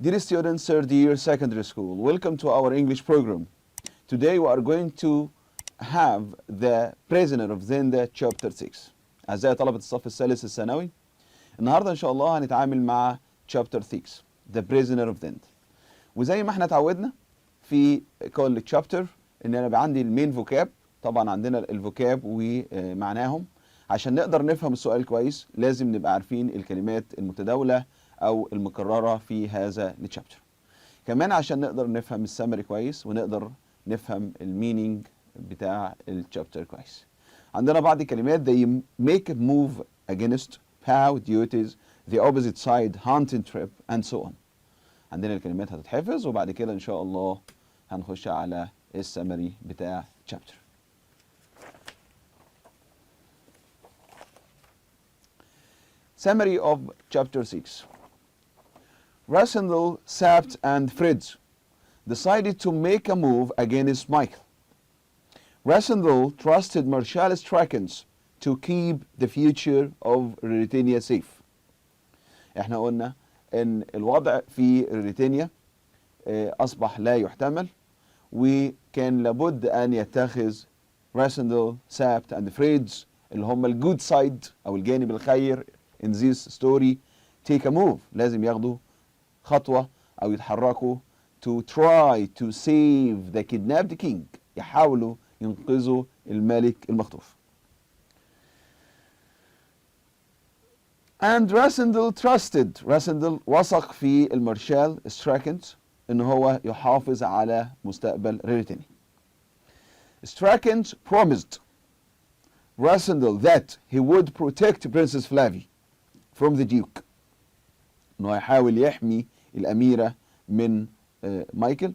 Dear students, third year secondary school, welcome to our English program. Today we are going to have the prisoner of Zenda chapter 6. أعزائي طلبة الصف الثالث الثانوي، النهارده إن شاء الله هنتعامل مع chapter 6 the prisoner of Zenda. وزي ما احنا اتعودنا في كل chapter إن أنا بقى عندي المين فوكاب، طبعا عندنا الفوكاب ومعناهم. عشان نقدر نفهم السؤال كويس لازم نبقى عارفين الكلمات المتداولة أو المكررة في هذا الشابتر. كمان عشان نقدر نفهم السمري كويس ونقدر نفهم المينينج بتاع الشابتر كويس. عندنا بعض الكلمات they make a move against, pow, duties, the opposite side, hunting trip and so on. عندنا الكلمات هتتحفظ وبعد كده إن شاء الله هنخش على السمري بتاع الشابتر. Summary of chapter 6. Rassendyll, Sapt and Fritz decided to make a move against Michael. Rassendyll trusted Marshal Strakens to keep the future of Ruritania safe. احنا قلنا ان الوضع في ريتينيا اصبح لا يحتمل، وكان لابد ان يتخذ راسندل، سابت and فريدز اللي هم الجود سايد او الجانب الخير in this story take a move. لازم ياخدوا خطوة أو يتحركوا to try to save the kidnapped king. يحاولوا ينقذوا الملك المخطوف. And Rassendyll وثق في المارشال ستراكنز إن هو يحافظ على مستقبل ريتيني. Strakens promised Rassendyll that he would protect Princess Flavie from the Duke. إنه يحاول يحمي الأميرة من مايكل.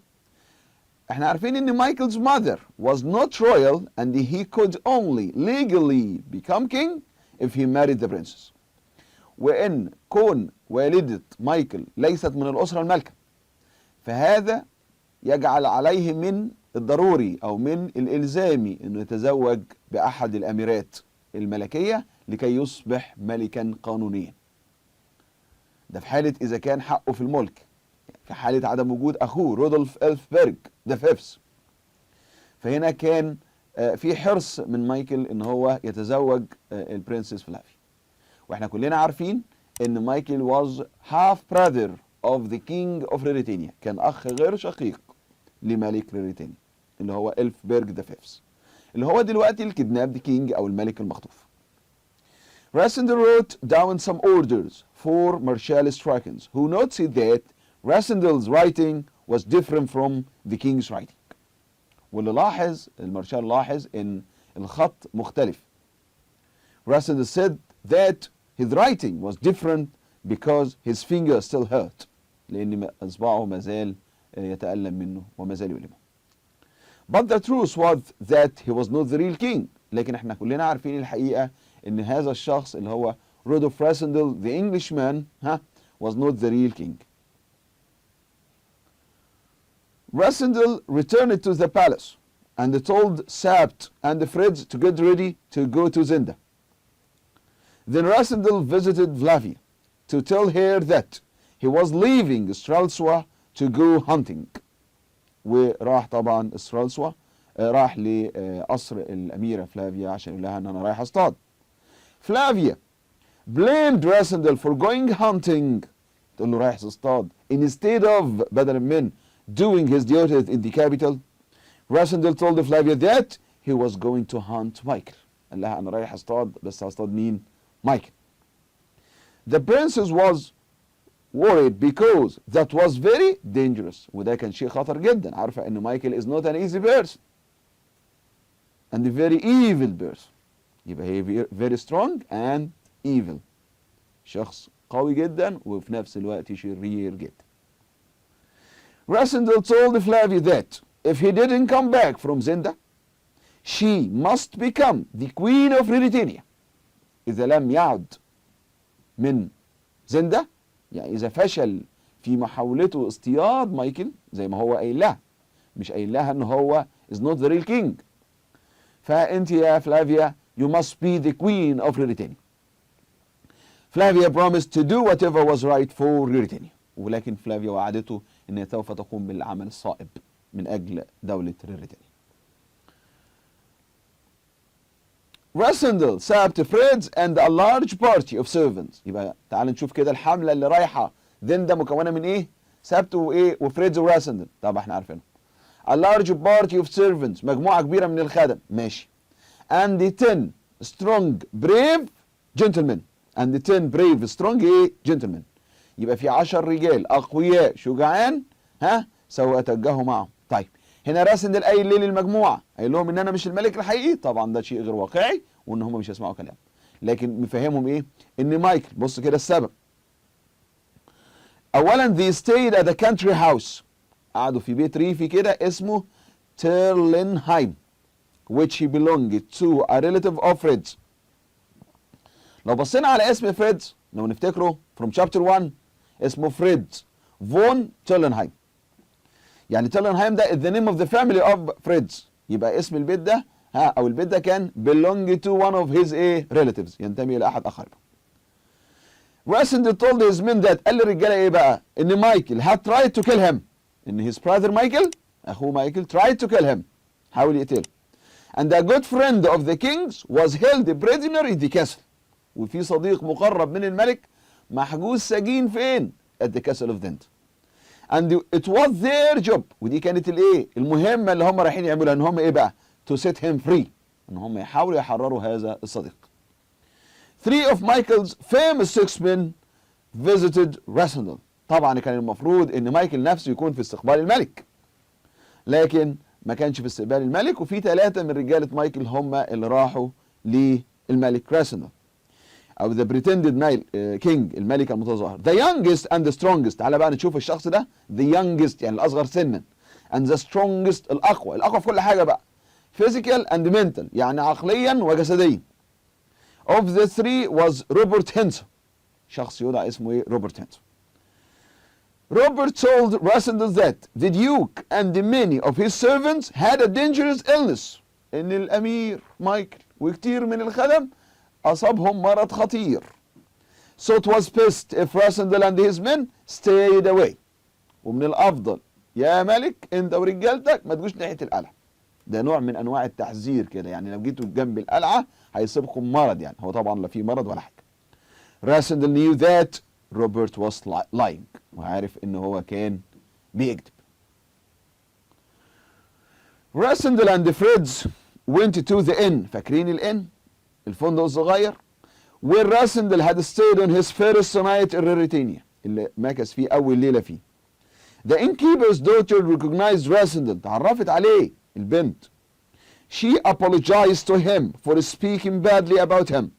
احنا عارفين إن مايكل's mother was not royal and he could only legally become king if he married the princess. وإن كون والدة مايكل ليست من الأسرة المالكة، فهذا يجعل عليه من الضروري أو من الإلزامي إنه يتزوج بأحد الأميرات الملكية لكي يصبح ملكا قانونيا. ده في حالة إذا كان حقه في الملك، في حالة عدم وجود أخوه رودولف إلفبرج ده فيفس. فهنا كان في حرص من مايكل إن هو يتزوج البرنسس فلافي. وإحنا كلنا عارفين إن مايكل was half brother of the king of Ruritania، كان أخ غير شقيق لملك ريتينيا اللي هو إلفبرج ده فيفس، اللي هو دلوقتي الكيدنابد كينج أو الملك المخطوف. Rassendyll wrote down some orders for Marshal Strakens, who noted that Rassendyll's writing was different from the king's writing. واللي لاحظ المارشال لاحظ إن الخط مختلف. Rassendyll said that his writing was different because his finger still hurt، لأن إصبعه ما زال يتألم منه وما زال يؤلمه. But the truth was that he was not the real king. لكن احنا كلنا عارفين الحقيقة إن هذا الشخص اللي هو رودولف راسندل the Englishman was not the real king. Rassendyll returned to the palace and told Sapt and Fritz to get ready to go to Zenda. Then Rassendyll visited Flavia to tell her that he was leaving Strelsau to go hunting. وراح طبعا استرالسوا، راح لقصر الأميرة فلافيا عشان يقول لها إن أنا رايح أصطاد. Flavia blamed Rassendyll for going hunting، تقول له رايح تصطاد، instead of بدلا من doing his duties in the capital. Rassendyll told Flavia that he was going to hunt Michael. قال لها أنا رايح أصطاد، بس هصطاد مين؟ مايكل. The princess was worried because that was very dangerous. وده كان شيء خطر جدا. عارفة إن مايكل is not an easy person and a very evil person. يبقى هي very strong and evil. شخص قوي جدا وفي نفس الوقت شرير جدا. Rassendyll told Flavia that if he didn't come back from Zenda, she must become the queen of Ruritania. إذا لم يعد من زندا، يعني إذا فشل في محاولته اصطياد مايكل زي ما هو قايل لها، مش قايل لها إن هو is not the real king. فأنت يا فلافيا you must be the queen of Ruritania. Flavia promised to do whatever was right for Ruritania. ولكن فلافيا وعدته ان هي سوف تقوم بالعمل الصائب من اجل دولة ريريتانيا. راسندل سابت فريدز and a large party of servants. يبقى تعال نشوف كده الحملة اللي رايحة ده مكونة من ايه؟ سابت وايه؟ وفريدز وراسندل. طبعا احنا عارفينه. A large party of servants. مجموعة كبيرة من الخدم. ماشي. And 10 strong brave gentlemen. And 10 brave strong ايه؟ gentlemen. يبقى في 10 رجال اقوياء شجعان سوف اتوجهوا معهم. طيب هنا راسندل قايل ليه للمجموعه؟ قايل لهم ان انا مش الملك الحقيقي، طبعا ده شيء غير واقعي وان هم مش هيسمعوا كلام، لكن مفهمهم ايه؟ ان مايكل، بص كده السبب. اولا they stayed at a country house. قعدوا في بيت ريفي كده اسمه تيرلينهايم which he belonged to a relative of Fred's. لو بصينا على اسم فريدز لو نفتكره from chapter 1 اسمه فريدز فون تيرلينهايم. يعني تيرلينهايم ده is the name of the family of Fred's. يبقى اسم البيت ده او البيت ده كان belong to one of his relatives، ينتمي الى احد اقاربه. راسندل told his men that، قال للرجاله ايه بقى؟ ان مايكل had tried to kill him، ان his brother مايكل، اخوه مايكل tried to kill him، حاول يقتله. and a good friend of the king's was held prisoner in the castle. وفي صديق مقرب من الملك محجوز سجين فين؟ at the castle of Dent. and it was their job، ودي كانت الايه؟ المهمه اللي هم رايحين يعملوها، ان هم ايه بقى؟ to set him free، ان هم يحاولوا يحرروا هذا الصديق. 3 of Michael's famous 6 men visited Rassendyll. طبعا كان المفروض ان مايكل نفسه يكون في استقبال الملك، لكن ما كانش في استقبال الملك، وفي 3 من رجاله مايكل هم اللي راحوا للملك راسندل او the pretended king، الملك المتظاهر. the youngest and the strongest. تعالى بقى نشوف الشخص ده، the youngest يعني الاصغر سنا، and the strongest الاقوى في كل حاجه بقى، physical and mental يعني عقليا وجسديا. of the 3 was Robert Henson، شخص يدعى اسمه ايه؟ روبرت هنسون. Robert told Rassendyll that the Duke and many of his servants had a dangerous illness. ان الامير مايكل وكتير من الخدم اصابهم مرض خطير. so it was best if Rassendyll and his men stayed away. ومن الافضل يا ملك انت ورجالتك ما تجوش ناحيه القلعه. ده نوع من انواع التحذير كده، يعني لو جيتوا جنب القلعه هيصيبكم مرض، يعني هو طبعا لا في مرض ولا حاجه. Rassendyll knew that Robert was lying، وعارف ان هو كان بيكذب. Rassendyll and the Fred's went to the inn. فاكرين الان؟ الفندق الصغير where Rassendyll had stayed on his first night in Ruritania، اللي مكث فيه اول ليله فيه. The innkeeper's daughter recognized Rassendyll، تعرفت عليه البنت. She apologized to him for speaking badly about him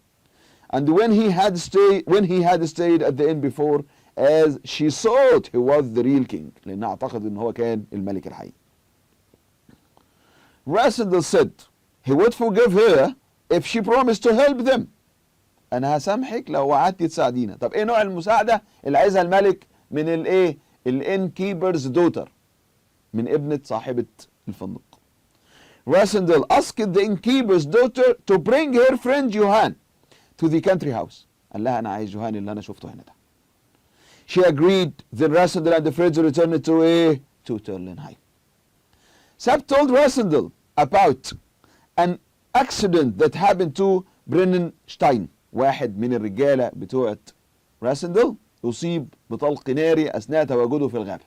and when he had stayed at the inn before, as she thought he was the real king، لأنها اعتقد ان هو كان الملك الحقيقي. Rassendyll said he would forgive her if she promised to help them. انا هسامحك لو وعدتي تساعدينا. طب ايه نوع المساعده اللي عايزها الملك من الايه؟ الانكيبرز دوتر، من ابنه صاحبه الفندق. Rassendyll asked the innkeeper's daughter to bring her friend Johann to the country house. قال لها انا عايز جوهان اللي انا شفته هنا ده. She agreed. Then Rassendyll and the friends returned to Terlenheim. Sab told Rassendyll about an accident that happened to Brennenstein. واحد من الرجالة بتوع راسندل أصيب بطلق ناري أثناء تواجده في الغابة.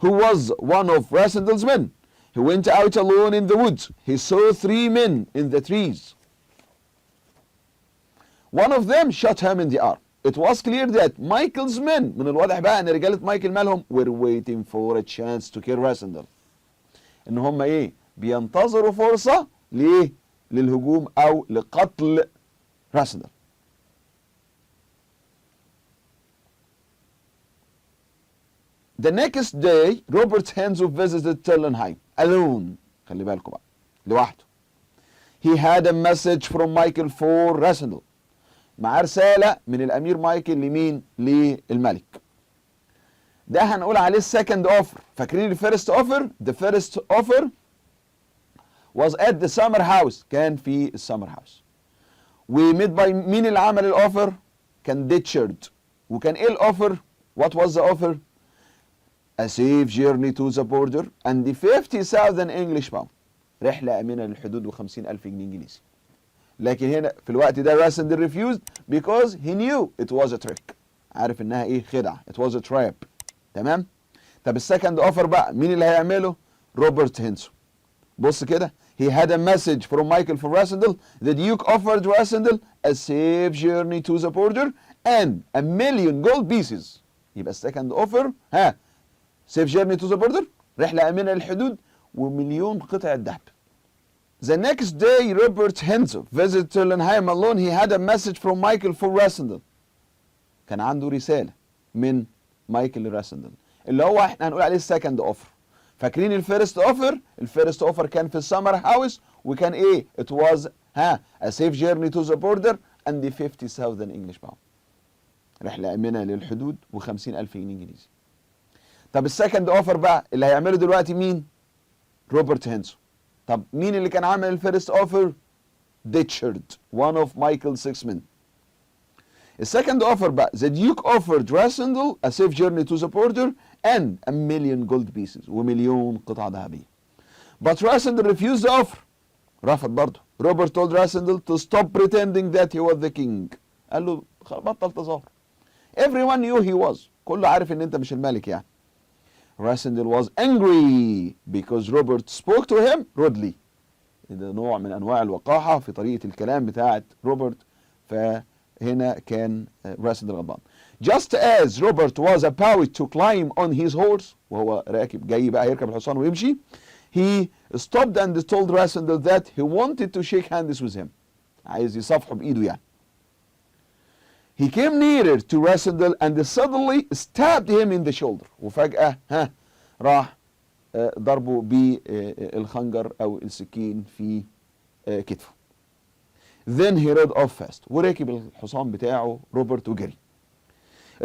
Who was one of Rassendyl's men. He went out alone in the woods. He saw 3 men in the trees. One of them shot him in the arm. It was clear that Michael's men، من الواضح بقى ان رجالة مايكل مالهم were waiting for a chance to kill Rassendyll. ان هم ايه؟ بينتظروا فرصة ليه؟ للهجوم او لقتل Rassendyll. The next day Robert Henson visited Terlenheim alone. خلي بالكم بقى لوحده. He had a message from Michael for Rassendyll. مع رسالة من الأمير مايكل لمين؟ للملك. ده هنقول عليه second offer. فاكرين first offer؟ The first offer was at the summer house. كان في السمر هاوس. وميد باي مين اللي عمل الأوفر؟ كان ديتشارد. وكان إيه الأوفر؟ What was the offer? A safe journey to the border and 50,000 English pound. رحلة آمنة للحدود و50,000 جنيه إنجليزي. لكن هنا في الوقت ده راسندل refused because he knew it was a trick. عارف إنها إيه؟ خدعة. It was a trap. تمام؟ طب السكند اوفر بقى مين اللي هيعمله؟ روبرت هينسون. بص كده. He had a message from Michael for Rassendel. The Duke offered Rassendel a safe journey to the border and 1,000,000 gold pieces. يبقى السكند اوفر safe journey to the border رحلة آمنة للحدود ومليون قطعة ذهب. The next day Robert Hensel visited Tullenheim alone. He had a message from Michael for Rassendel. كان عنده رسالة من مايكل لراسندل اللي هو احنا هنقول عليه السكند اوفر. فاكرين الفيرست اوفر؟ الفيرست اوفر كان في السمر هاوس وكان ايه؟ It was a safe journey to the border and 50,000 English pound. رحلة آمنة للحدود و50,000 جنيه إنجليزي. طب السكند اوفر بقى اللي هيعمله دلوقتي مين؟ روبرت هينسون. طب مين اللي كان عامل الفيرست اوفر؟ ديتشارد one of Michael's 6 men. السكند اوفر بقى the Duke offered Rassendel a safe journey to the border and 1,000,000 gold pieces ومليون قطعة ذهبية. But Rassendel refused the offer. رفض برضه. Robert told Rassendel to stop pretending that he was the king. قال له بطل تظاهر. Everyone knew he was. كله عارف ان انت مش الملك يعني. Rassendel was angry because Robert spoke to him rudely. ده نوع من انواع الوقاحة في طريقة الكلام بتاعت روبرت. فهنا كان راسندل غضبان. Just as Robert was about to climb on his horse وهو راكب جاي بقى يركب الحصان ويمشي, he stopped and told Rassendel that he wanted to shake hands with him. عايز يصافحه بإيده يعني. He came nearer to Rassendel and suddenly stabbed him in the shoulder. وفجأة راح ضربه بالخنجر أو السكين في كتفه. Then he rode off fast. وركب الحصان بتاعه روبرت وجري.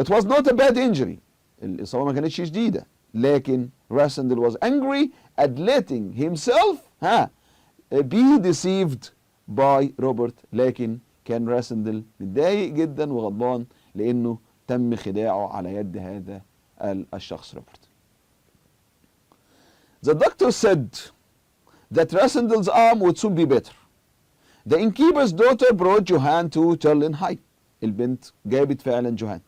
It was not a bad injury. الإصابة ما كانتش شديدة. لكن Rassendel was angry at letting himself be deceived by Robert. لكن كان راسندل متضايق جدا وغضبان لأنه تم خداعه على يد هذا الشخص روبرت. The doctor said that Rassendel's arm would soon be better. The innkeeper's daughter brought Johann to Tullenheim. البنت جابت فعلا جوهان.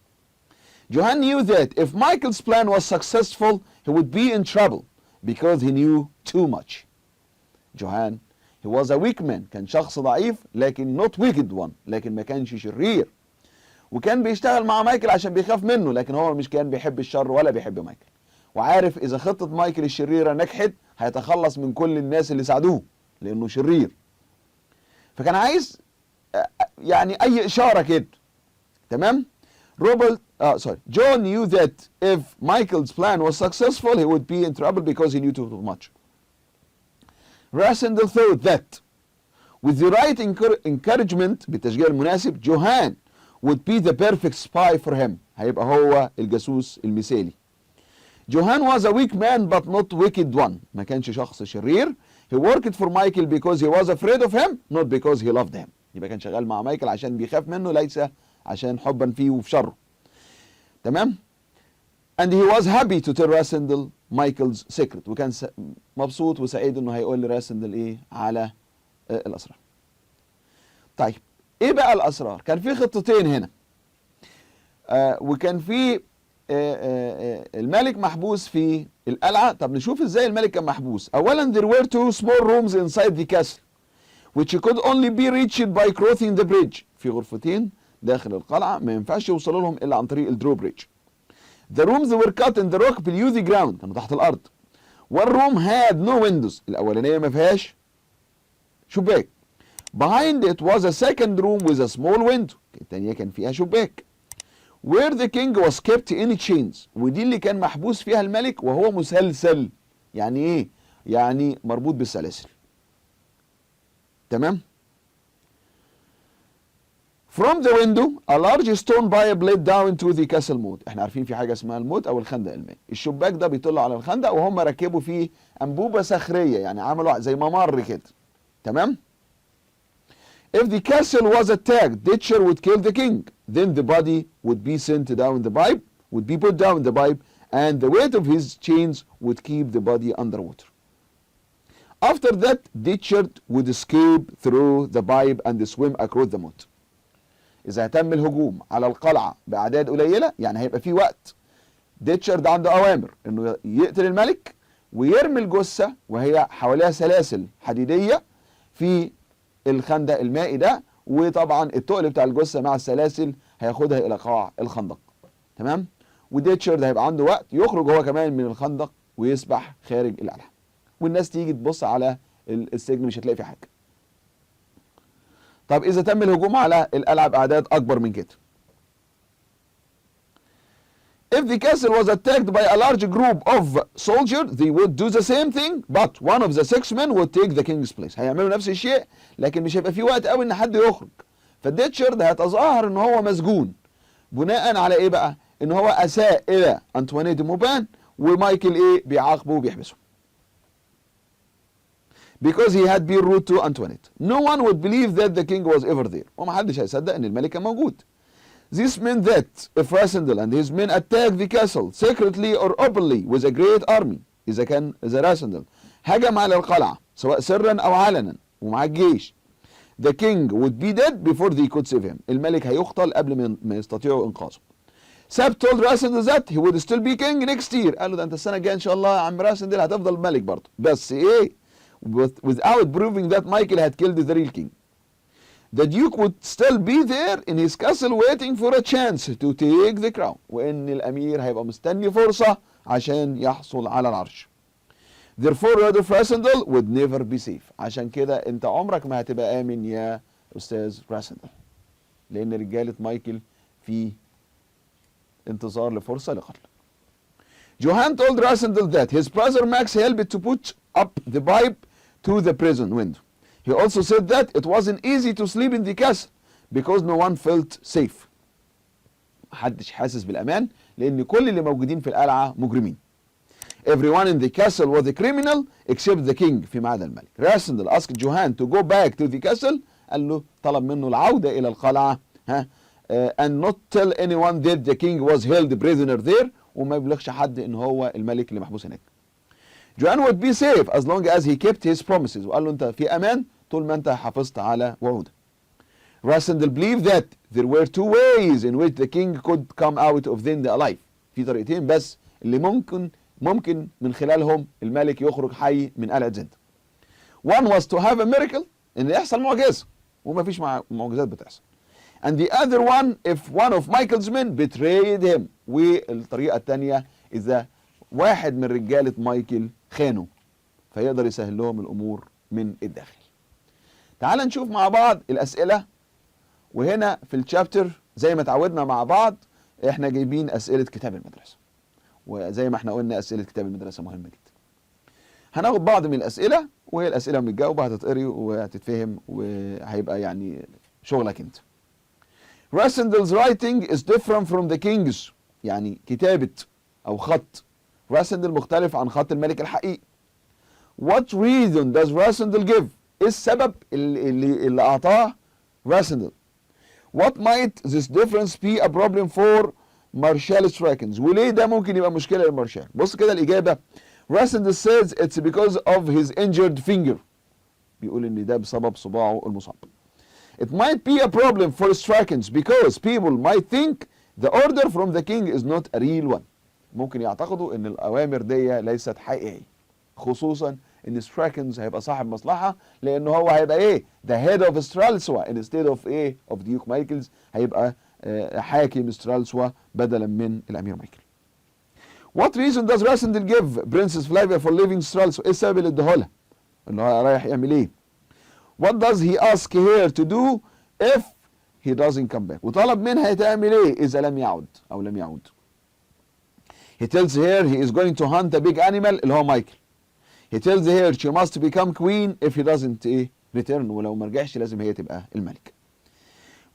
Johann knew that if Michael's plan was successful, he would be in trouble because he knew too much. Johann, he was a weak man. كان شخص ضعيف لكن not wicked one. لكن ما كانش شرير. وكان بيشتغل مع مايكل عشان بيخاف منه لكن هو مش كان بيحب الشر ولا بيحب مايكل. وعارف إذا خطة مايكل الشريرة نجحت هيتخلص من كل الناس اللي ساعدوه لأنه شرير. فكان عايز يعني أي إشارة كده. تمام؟ John knew that if Michael's plan was successful, he would be in trouble because he knew too much. Rassendel thought that with the right encouragement بالتشجيع المناسب, Johann would be the perfect spy for him. هيبقى هو الجاسوس المثالي. Johann was a weak man but not wicked one. ما كانش شخص شرير. He worked for Michael because he was afraid of him, not because he loved him. يبقى كان شغال مع مايكل عشان بيخاف منه ليس عشان حبا فيه وفي شره. تمام؟ And he was happy to tell Rassendel Michael's secret. وكان مبسوط وسعيد انه هيقول لراسندل ايه على الاسرار. طيب ايه بقى الاسرار؟ كان في خطتين هنا. وكان في الملك محبوس في القلعة. طب نشوف ازاي الملك كان محبوس. اولا there were 2 small rooms inside the castle which could only be reached by crossing the bridge. في غرفتين داخل القلعة ما ينفعش يوصلوا لهم الا عن طريق الدرو بريدج. The rooms were cut in the rock below the ground. كانوا تحت الارض. One room had no windows. الاولانية ما فيهاش شباك. Behind it was a second room with a small window. الثانية كان فيها شباك. Where the king was kept in chains. ودي اللي كان محبوس فيها الملك وهو مسلسل. يعني ايه؟ يعني مربوط بالسلاسل. تمام؟ From the window, a large stone pipe led down into the castle moat. احنا عارفين في حاجة اسمها الموت او الخندق المائي. الشباك ده بيطل على الخندق وهم ركبوا فيه انبوبة صخرية يعني عملوا زي ممر كده. تمام؟ If the castle was attacked, Ditcher would kill the king. Then the body would be sent down the pipe would be put down the pipe and the weight of his chains would keep the body underwater. After that, Ditchard would escape through the pipe and swim across the moat. إذا تم الهجوم على القلعة بأعداد قليلة يعني هيبقى في وقت ديتشارد عنده أوامر إنه يقتل الملك ويرمي الجثة وهي حواليها سلاسل حديدية في الخندق المائي ده، وطبعا التقل بتاع الجثة مع السلاسل هياخدها إلى قاع الخندق. تمام؟ وديتشارد هيبقى عنده وقت يخرج هو كمان من الخندق ويسبح خارج القلعة، والناس تيجي تبص على السجن مش هتلاقي فيه حاجة. طب إذا تم الهجوم على القلعة بأعداد أكبر من كده. If the castle was attacked by a large group of soldiers, they would do the same thing, but one of the 6 men would take the king's place. هيعملوا نفس الشيء لكن مش هيبقى في وقت قوي إن حد يخرج. فديتشارد هيتظاهر إن هو مسجون بناء على إيه بقى؟ إن هو أساء إلى أنطوانيت موبان ومايكل إيه بيعاقبه وبيحبسه. Because he had been rude to Antoinette. No one would believe that the king was ever there. ومحدش هيصدق إن الملك كان موجود. This meant that if Rassendyll and his men attacked the castle secretly or openly with a great army, إذا Rassendyll هجم على القلعة سواء سرا أو علنا ومع الجيش, the king would be dead before they could save him. الملك هيقتل قبل ما يستطيعوا إنقاذه. Sab told Rassendyll that he would still be king next year. قال له ده أنت السنة الجاية إن شاء الله يا عم راسندل هتفضل ملك برضه. بس إيه؟ Without proving that Michael had killed the real king. The Duke would still be there in his castle waiting for a chance to take the crown. وإن الأمير هيبقى مستني فرصة عشان يحصل على العرش. Therefore, Rudolph Rassendyll would never be safe. عشان كده أنت عمرك ما هتبقى آمن يا أستاذ راسندل. لأن رجالة مايكل في انتظار لفرصة لقتله. Johann told Rassendyll that his brother Max helped to put up the pipe to the prison window. He also said that it wasn't easy to sleep in the castle because no one felt safe. محدش حاسس بالأمان لأن كل اللي موجودين في القلعة مجرمين. Everyone in the castle was a criminal except the king فيما عدا الملك. Rassendyll asked Johann to go back to the castle. قال له طلب منه العودة إلى القلعة and not tell anyone that the king was held prisoner there وما يبلغش حد إن هو الملك اللي محبوس هناك. Johann would be safe as long as he kept his promises. وقال له أنت في أمان طول ما أنت حافظت على وعوده. Rassendyll believed that there were 2 ways in which the king could come out of them alive. في طريقتين بس اللي ممكن من خلالهم الملك يخرج حي من قلعة زند. One was to have a miracle إن يحصل معجزة وما فيش معجزات بتحصل. And the other one if one of Michael's men betrayed him. والطريقة الثانية إذا واحد من رجالة مايكل خانوا فيقدر يسهل لهم الأمور من الداخل. تعال نشوف مع بعض الأسئلة. وهنا في الشابتر زي ما تعودنا مع بعض احنا جايبين أسئلة كتاب المدرسة، وزي ما احنا قلنا أسئلة كتاب المدرسة مهمة جدا. هناخد بعض من الأسئلة وهي الأسئلة متجاوبة هتتقري وهتتفهم وهيبقى يعني شغلك انت. Rassendyll's writing is different from the king's. يعني كتابة أو خط راسندل مختلف عن خط الملك الحقيقي. What reason does Rassendyll give? إيه السبب اللي أعطاه راسندل؟ What might this difference be a problem for Marshal Strachens? وليه ده ممكن يبقى مشكلة للمارشال؟ بص كده الإجابة. Rassendyll says it's because of his injured finger. بيقول إن ده بسبب صباعه المصاب. It might be a problem for Strachens because people might think the order from the king is not a real one. ممكن يعتقدوا ان الاوامر دي ليست حقيقيه، خصوصا ان ستراكنز هيبقى صاحب مصلحه لانه هو هيبقى ايه the head of Stralsund instead of ايه of Duke Michaels. هيبقى حاكم سترالسوا بدلا من الامير مايكل. What reason does Rassendyll give Princess Flavia for leaving Stralsund? ايه السبب اللي اداهولها؟ اللي هو رايح يعمل ايه؟ What does he ask her to do if he doesn't come back? وطلب منها تعمل ايه اذا لم يعد او لم يعود. He tells her he is going to hunt a big animal اللي هو مايكل. He tells her she must become queen if he doesn't return. ولو ما رجعش لازم هي تبقى الملك.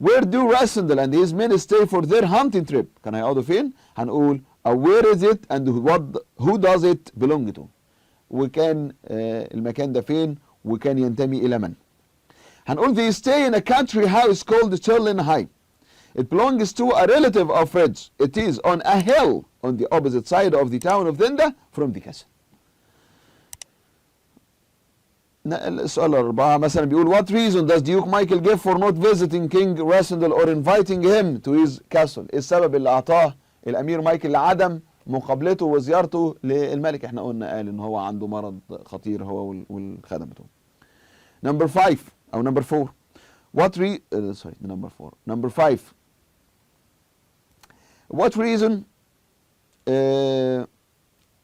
Where do Rassendyll and his men stay for their hunting trip? كانوا هيقعدوا فين؟ هنقول where is it and who does it belong to? وكان المكان ده فين وكان ينتمي إلى من؟ هنقول they stay in a country house called Sterling High. It belongs to a relative of Fred's. It is on a hill on the opposite side of the town of Dinda from the castle. السؤال الأربعة مثلا بيقول what reason does Duke Michael give for not visiting King Rasindel or inviting him to his castle؟ إيه السبب اللي أعطاه الأمير مايكل لعدم مقابلته وزيارته للملك؟ احنا قلنا قال إن هو عنده مرض خطير هو والخدم بتوعه. Number 5 أو number 4 what sorry number 4 number 5 what reason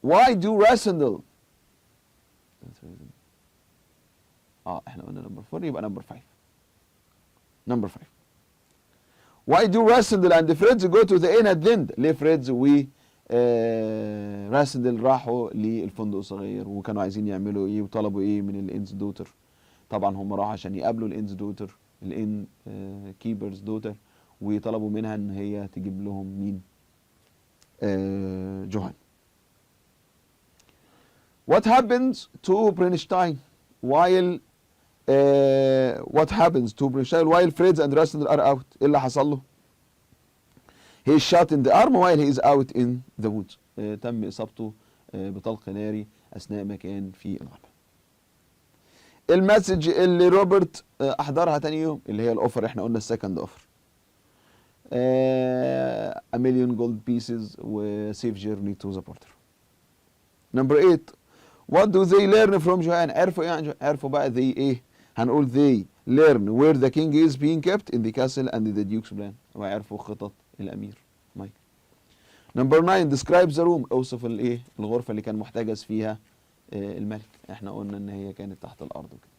why do Rasindel احنا قلنا نمبر 4 يبقى نمبر 5 نمبر 5 why do Rasindel and Fritz go to the inn at Lind؟ ليه فريدز و راسندل راحوا للفندق الصغير وكانوا عايزين يعملوا ايه وطلبوا ايه من الانز دوتر؟ طبعا هم راحوا عشان يقابلوا الانز دوتر الان كيبرز دوتر وطلبوا منها ان هي تجيب لهم مين؟ جوهان. what happens to Bernstein while what happens to Bernstein while Fritz and Rasindel are out؟ ايه اللي حصل له؟ he is shot in the arm while he is out in the woods. تم اصابته بطلق ناري اثناء ما كان في الغابه. المسج اللي روبرت احضرها تاني يوم اللي هي الاوفر، احنا قلنا السكند اوفر. a million gold pieces و safe journey to the border. Number 8 what do they learn from جوان؟ عرفوا ايه عن جوان؟ عرفوا بقى they ايه؟ هنقول they learn where the king is being kept in the castle and the duke's plan. وعرفوا خطط الامير مايكل. Number 9 describe the room. اوصف الايه؟ الغرفه اللي كان محتجز فيها الملك. احنا قلنا ان هي كانت تحت الارض وكده.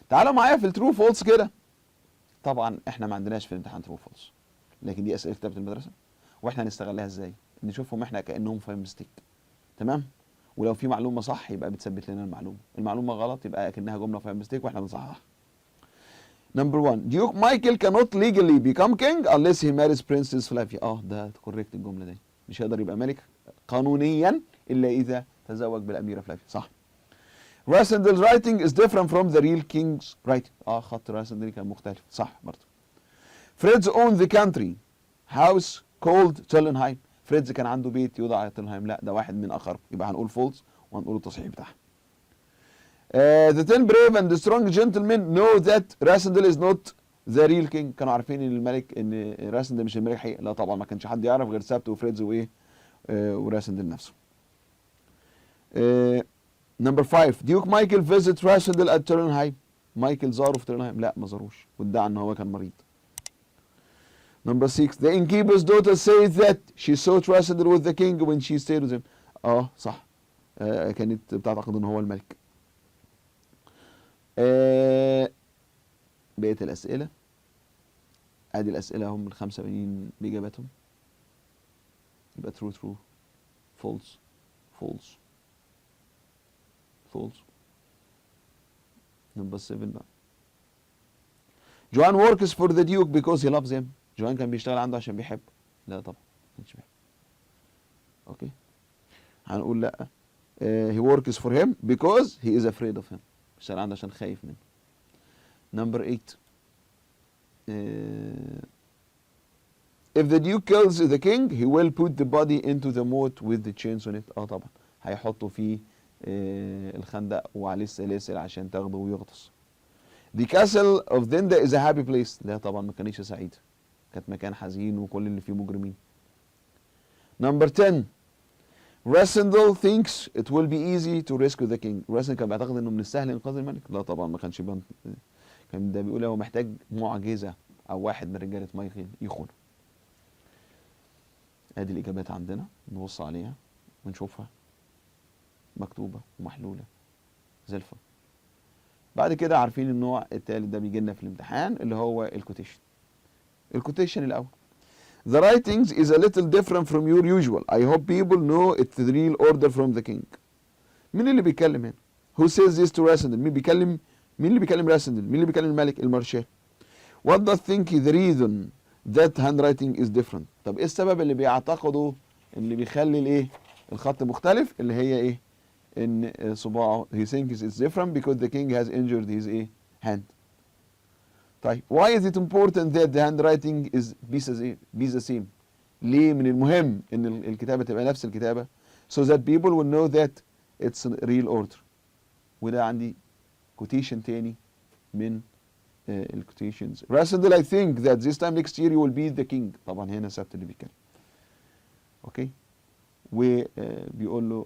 تعالوا معايا في الترو فولس كده. طبعا احنا ما عندناش في الامتحان ترو فولس، لكن دي اسئله كتابه المدرسه واحنا هنستغلها ازاي؟ نشوفهم احنا كانهم فاهم ميستيك. تمام؟ ولو في معلومه صح يبقى بتثبت لنا المعلومه غلط يبقى اكنها جمله فاهم ميستيك واحنا بنصححها. Number 1 Duke Michael cannot legally become king unless he marries Princess Flavia. ده كوريكت الجمله دي. مش هيقدر يبقى ملك قانونيا الا اذا تزوج بالاميره فلافيا. صح. Rasendel's writing is different from the real king's writing. خط راسندل كان مختلف. صح برضه. Fritz owned the country house called Tillenheim. فريدز كان عنده بيت يوضع على تيلنهايم. لا ده واحد من اخر، يبقى هنقول فولس وهنقول التصحيح بتاعها. The 10 brave and strong gentlemen know that Rasindel is not the real king. كانوا عارفين ان الملك ان راسندل مش الملك حقيقي. لا طبعا ما كانش حد يعرف غير سابت وفريدز وايه وراسندل نفسه. Number 5 Duke Michael visits Rasindel at Tillenheim. مايكل زاره في تيلنهايم. لا ما زاروش وادعى ان هو كان مريض. Number 6 the innkeeper's daughter says that she saw Rasindel with the king when she stayed with him. صح. كانت بتعتقد ان هو الملك. بقية الأسئلة ادي الأسئلة هم الخمسة بنين بإجاباتهم. يبقى true true false false false. Number 7 بقى. Joan works for the duke because he loves him. جوان كان بيشتغل عنده عشان بيحبه. لا طبعا ما كانش بيحبه. اوكي هنقول لا. he works for him because he is afraid of him. بيشتغل عنده عشان خايف منه. Number 8 if the duke kills the king he will put the body into the moat with the chains on it. طبعا هيحطوا فيه الخندق وعليه السلاسل عشان تاخده ويغطس. The castle of Dinda is a happy place. لا طبعا ما كانتش سعيدة، كانت مكان حزين وكل اللي فيه مجرمين. Number 10 Rasindel thinks it will be easy to rescue the king. Rasindel كان بيعتقد انه من السهل انقاذ الملك. لا طبعا ما كانش كان ده بيقول هو محتاج معجزة او واحد من رجالة مايكل يخونه. ادي الاجابات عندنا نبص عليها ونشوفها مكتوبة ومحلولة زي الفل. بعد كده عارفين النوع التالت ده بيجي لنا في الامتحان اللي هو الكوتيشن. الكوتيشن الاول The writings is a little different from your usual. I hope people know it's the real order from the king. مين اللي بيتكلم هنا؟ Who says this to Rasindel؟ مين اللي بيكلم راسندل؟ مين اللي بيكلم الملك؟ المارشال. What does think the reason that handwriting is different؟ طب ايه السبب اللي بيعتقدوا اللي بيخلي الايه؟ الخط مختلف اللي هي ايه؟ ان صباعه he thinks it's different because the king has injured his ايه؟ hand. طيب why is it important that the handwriting is be the same؟ ليه من المهم ان الكتابة تبقى نفس الكتابة so that people will know that it's a real order. وده عندي quotation تاني من الquotations. Rasandal I think that this time next year you will be the king. طبعا هنا سبت اللي بيتكلم. اوكي. وبيقول له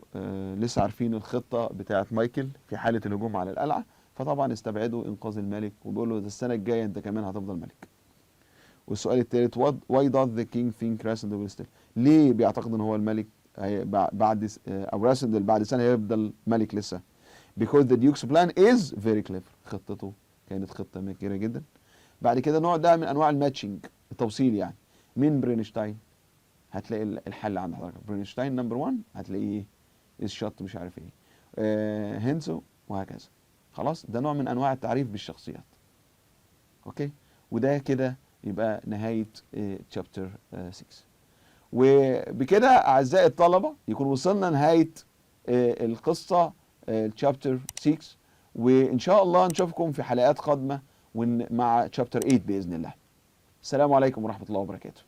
لسه عارفين الخطة بتاعت مايكل في حالة الهجوم على القلعة، فطبعا استبعدوا انقاذ الملك، وبيقول له السنة الجاية انت كمان هتفضل ملك. والسؤال الثالث why does the king think Rasandal will stay؟ ليه بيعتقد ان هو الملك بعد او راسندل بعد سنة هيفضل ملك لسه؟ because the duke's plan is very clever. خطته كانت خطة ماكرة جدا. بعد كده نوع ده من انواع الماتشنج، التوصيل يعني. من برينشتاين هتلاقي الحل عند حضرتك. برينشتاين نمبر 1 هتلاقيه ايه شوت مش عارف ايه هينسو وهكذا. خلاص ده نوع من انواع التعريف بالشخصيات. اوكي. وده كده يبقى نهاية تشابتر 6. وبكده اعزائي الطلبة يكون وصلنا نهاية القصة تشابتر 6، وان شاء الله نشوفكم في حلقات قادمة مع تشابتر 8 باذن الله. السلام عليكم ورحمة الله وبركاته.